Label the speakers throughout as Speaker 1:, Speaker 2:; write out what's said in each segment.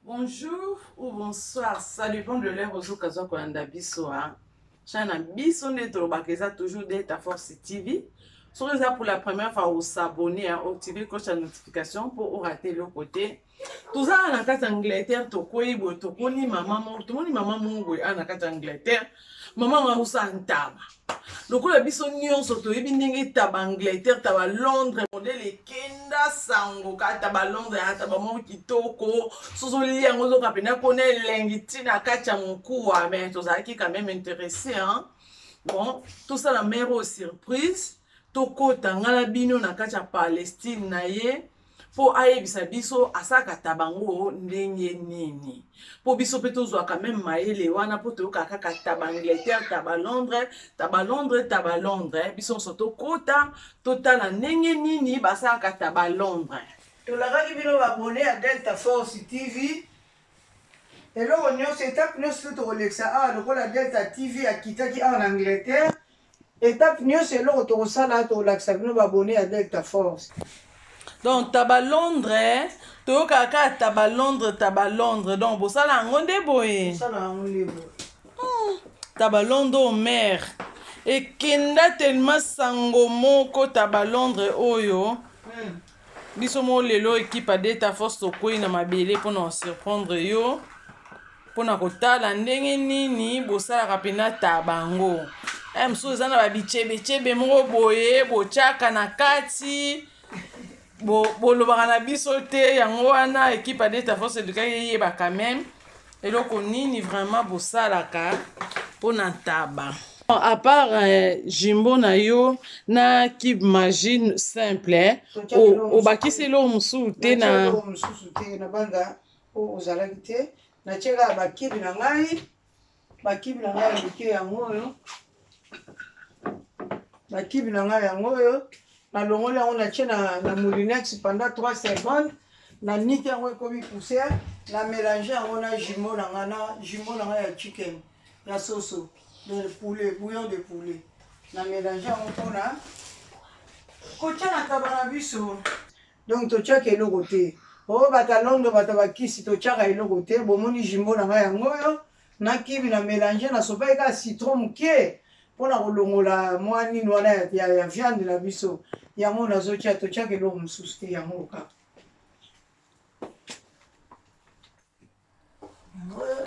Speaker 1: Bonjour ou bonsoir, ça dépend de l'heure au kazo kolanda biso hein. Chana biso ne trobakeza toujours d'être Force TV. Si vous êtes pour la première fois vous s'abonner à activer cloche de notification pour rater le côté. Tout ça en Angleterre, Angleterre to koibo to koni maman mo en Angleterre. Maman ma usa ntaba. Donc la biso nyonso to yebi ndenge taba Angleterre taba Londres modèle kenda sango ka taba Londres taba mo kitoko soso liango zo kapena kone lengi tina kacha mkuwa mais to zaki quand même intéressé hein. Bon, tout ça la mère surprise to kota ngala bino na kacha Palestine na ye po ayebisa biso asaka tabango ndenge nini po biso pe tozwa quand même maele wana po toyoka kaka taba Angleterre taba Londres biso soto kota totala ndenge nini basaka taba Londres.
Speaker 2: Tolakaki bino abonné à Delta Force TV. Et là on est étape nyonso tokolekisa awa lokola Delta TV akitaki awa en Angleterre. Étape nyonso eloko tokosala tokolakisa bino abonné à Delta Force.
Speaker 1: Donc taba Londres toyoka kaka taba Londres donc bosala yango nde boye
Speaker 2: Bosala yango nde boye
Speaker 1: taba Londres mère ekenda tellement sango moko taba Londres oyo biso mo lelo équipe à Delta Force tokoyi na mabele mpona surprendre yo mpona kotala ndenge nini bosalaka mpena tabango mosusu eza na babichebechebe moko boye botyaka na kati bolobaka na biso te yango wana équipe à Delta Force edukaki eyeba quand même eloko nini vraiment bosalaka mpona taba. À part jimbo na yo na cube magie simple obakisi eloko mosusu te na
Speaker 2: banda oyo ozalaki te natiaka bakibi na ngai mike yango oyo bakibi na ngai yango oyo nalongoli yango natie na moulinex pendant 3 secondes na niki yango ekomi poussière na mélange yango na jimbo na ngai ya chicken ya soso de poulet, bouillon de poulet. Na mélange yango mpona kotia na taba na biso. Donc totiaka eloko te oyo bata Londres bata bakisi totiaka eloko te bomoni jimbo na ngai yango oyo na kibi na mélange na sopa eka citron moke mpona kolongola mwa nini wana ya viande na biso yango nazotia totiaka eloko mosusu te yango kaka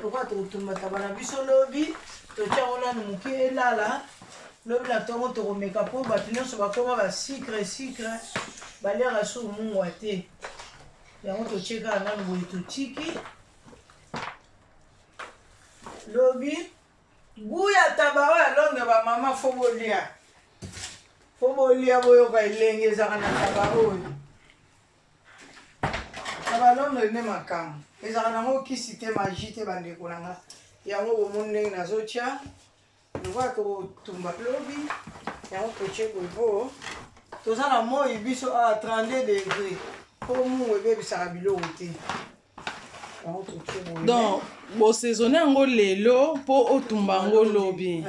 Speaker 2: lokwa tokotumba taba na biso lobi totia ngo nanu moke elala lobi na ntongo tokomeka mpo bato nyonso bakoma basikre baliaka so mungwa te yango totie kaka nanu boye totiki lobi gu ya taba oyo ya Londres bamama fo bolia boyoka elenge ezaka na taba oyo taba Londres nde makambo ezaka nango kisi te magie te bandeko na nga yango bomoni ndenge nazotia lokwa tokotumba lobi yango totie boye po toza na moi biso a 32 degré mpo mungu ebebisaka biloko te yango totie boye
Speaker 1: donc bosaisonne yango lelo mpo otumba yango lobi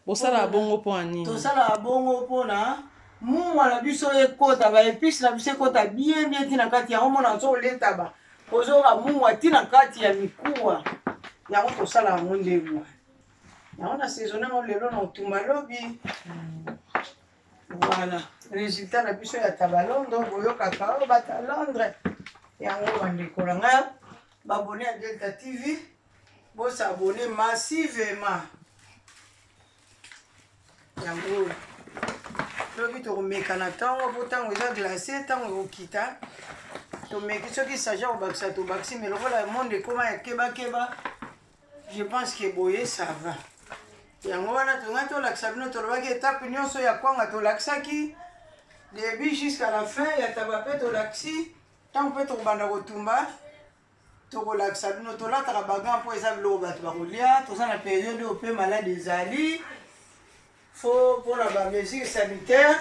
Speaker 1: bosala bongo mpo ani
Speaker 2: tosala bongo mpona mungwa na biso ekota baepise na biso ekota bien ntina kati yango mona azoletaba ozoka mungwa ntina kati ya mikuwa yango tosala yango ndebo yango na saisonne yango lelo na otumba lobi voilà résultat na biso ya taba Londres boyokaka oyo bata Londres yango bandeko na ngai babone ya Delta TV bosabone massivement yango lobi tokomeka na ntango mpo ntango eza glace ntango ekokita tomeki soki saja kobakisa tobakisi me lokola monde ekoma ya kebakeba je pense que boye ça va yango wana tongai tolakisa bino tolobaki étape nyonso ya kwanga tolakisaki début jusqu'à la fin ya taba mpe tolakisi ntango mpe tokobanda kotumba tokolakisa bino tolataka bagan mpo eza biloko bato bakolia toza na période oyo mpe malade ezali fo mpona bamesure sanitaire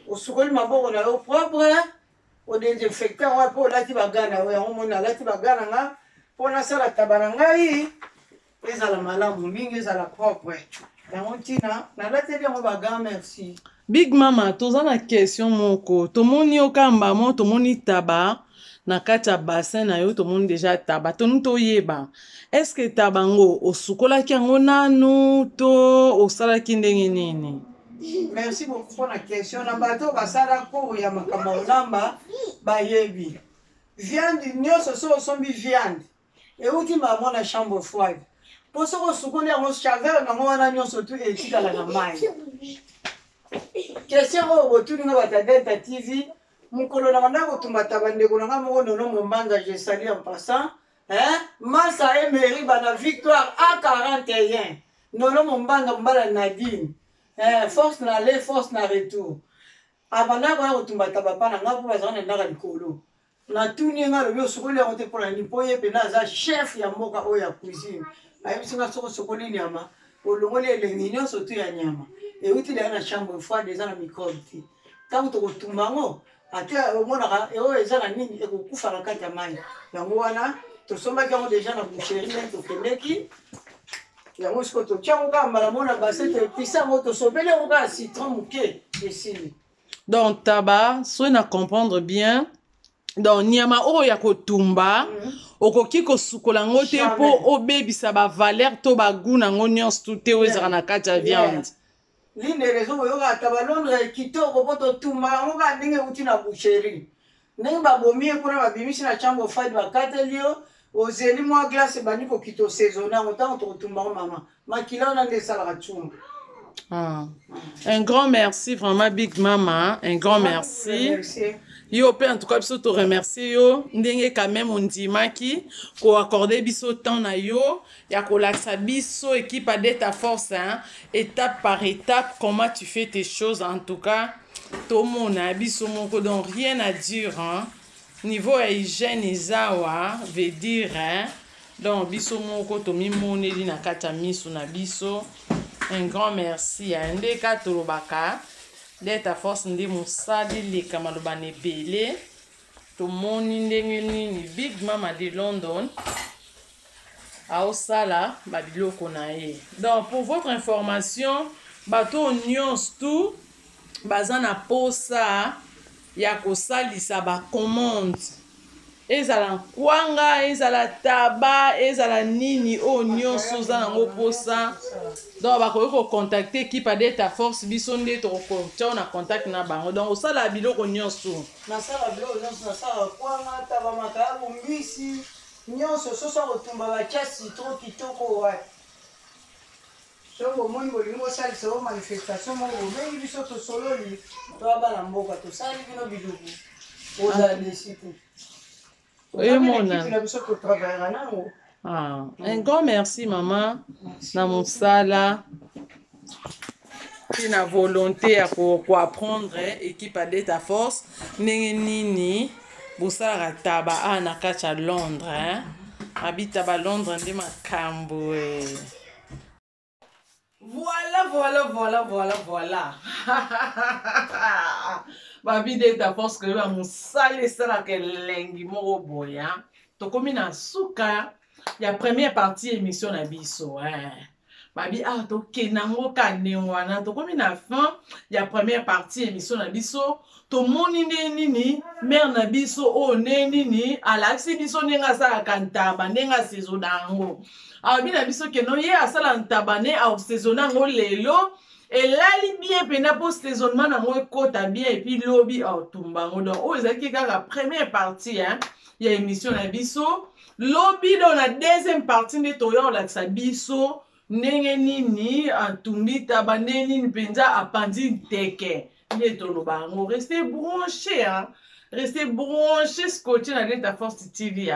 Speaker 2: osukoli maboko na yo propre odesinfecte yango mpe olati baga na yo yango moni alati baga na nga mpo nasala taba na ngai ezala malamu mingi ezala propre yango ntina nalateli yango baga merci.
Speaker 1: Big Mama toza na question moko tomoni okamba mo tomoni taba na kati ya bassin na yo tomoni deja taba tonu toyeba est-ce que taba ngo osukolaki yango nanu to osalaki ndenge nini?
Speaker 2: Merci beaucoup pour la question. Na bato basala ko ya makambo olamba bayebi. Viande nyonso so osombi viande. Euti mama na chambre froide. Po so osukoli yango chaveur na ngona nyonso tu etikala na mai. Question o tu nga batadeta TV. Mukolo na banda ko tumata bandeko na ngamo nono mombanga je salue en passant. Massa Emery bana victoire à 41. Nono mombanga mbala Nadine. Force na aller, force na retour. Abana ko tumbata papa na ngapo bazana ndaka likolo. Na tuni nga lobi osukoli yango te pona ni poye pena za chef ya mboka oya cuisine. Ayibisinga soko sokoli nyama, olongoli elengi nyonso tu ya nyama. Euti na chambre froide eza na microbe te. Tango tokotumba ngo ate omonaka eo eza na nini ekokufa na kati ya mai. Yango wana tosombaki yango deja na boucherie tokendeki. Yango siko totiango kaka mbala mona basete episa yango tosobeli yango kaka citron moke esili.
Speaker 1: Donc taba so na comprendre bien donc nyama oyo ya kotumba okoki kosukola ngo te mpo obebisa bavaleur to bagoût nango nyonso tu te oyo ezalaka na kati ya viande.
Speaker 2: L'une des raisons oyoka taba Londres kitoko po totumba yango kaka ndenge euti na boucherie. Ndenge babomi ye mpona babimisi na chambre froide bakateli yo ozeli mwa glace bandi kokita osaisonne yango ntango tokotumba ngo mama makila wana nde esalaka tshunga.
Speaker 1: Un grand merci vraiment Big Mama, un grand merci. Yo pe en tout cas biso te remercier yo ndenge quand même ondimaki ko accorder biso temps na yo ya ko laksa biso équipe à ta force hein, étape par étape comment tu fais tes choses en tout cas tout monde a biso moko donc rien à dire hein. Niveau hygiène ezawa veut dire hein. Donc biso moko to mi moneli na kata miso na biso. Un grand merci à Ndeka Tolobaka d'être force ndi musali leka maloba nebele to moni ndenge nini Big Mama de London aosala babiloko na ye. Donc pour votre information bato nyonso tout baza na posa ya kosalisa ba commande ezala kwanga ezala taba ezala nini o nyonso oza nango posa donc bakoki kocontacte équipe adeta force biso nde tokotia na contact na bango donc osala biloko nyonso
Speaker 2: nasala biloko nyonso nasala kwanga taba makaya mbisi nyonso soso kotumba batia citron kitoko wa songo moni bolingi bosalisa o manifestation moko bobengi biso tosololi toabala mboka tosali bino biloko ozala desite.
Speaker 1: Un grand merci maman na mosala na volonté ya ko apprendre équipe adeta force ndenge nini bosalaka taba na kati ya Londres abita ba Londres nde makambo voilà babi deta force que ba musala esalaka elengi moko boya tokomi na suka ya première partie émission na biso babi tokenda ngo kane wana tokomi na fin ya première partie émission na biso tomoni nde nini mère na biso o nde nini alakisi biso ndenge asalaka ntaba ndenge asaisona yango abi na biso keno ye asala ntaba nde asaisona yango lelo elali bien pena po saisonnement nango ekota bien epuis lobi otumba yango donc oyo ezalaki kaka première partie ya émission na biso lobi do na deuxième partie nde toya kolakisa biso ndenge nini atumbi taba ndenge nini mpenza apandi nteke nde toloba yango restez branché scotché na Delta Force TV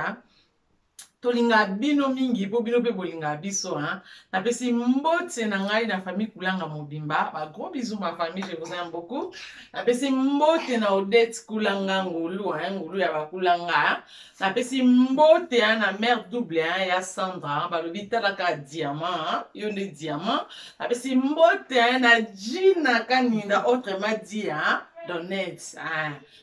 Speaker 1: tolinga bino mingi po bino pe bolinga biso napesi mbote na ngai na famille Kulanga Mobimba ba gros bisous ma famille, je vous aime beaucoup. Napesi mbote na Odette Kulanga ngulu ngulu ya bakulanga napesi mbote na mère double ya Sandra balobi talaka diamant yo nde diamant napesi mbote na Gina Kaninda autrement dit Donette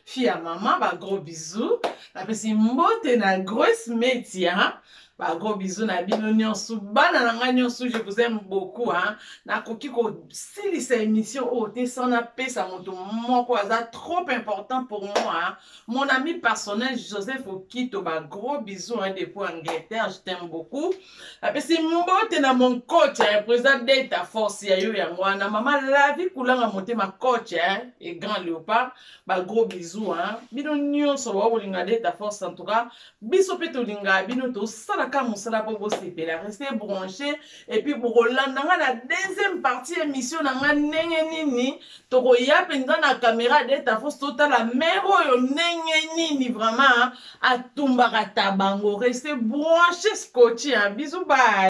Speaker 1: fille à maman ba gros bisous napesi mbote na grosse média Bah, gros bisous na bino nyonso. Bana nanga nyonso, je vous aime beaucoup. Hein. Na koki ko si cette émission oh te sana pesa moto moko aza trop important pour moi. Hein. Mon ami personnel Joseph Okito, bah gros bisous hein, depuis Angleterre, je t'aime beaucoup. Après c'est mon bote na mon coach, hein, président d'État Force ya yo ya mwana. Maman la vie koulanga monter ma coach hein, et grand léopard. Bah gros bisous hein. Bino nyonso wa olinga d'État Force en tout cas. Biso pe to linga bino to sala ka musala po bosepela restez branché et puis pour Rolanda la deuxième partie émission na nga ndenge nini to koya penza na caméra d'État Force total la mero yo ndenge nini vraiment atumbaka tabango restez branché scotché hein. Bisous bye.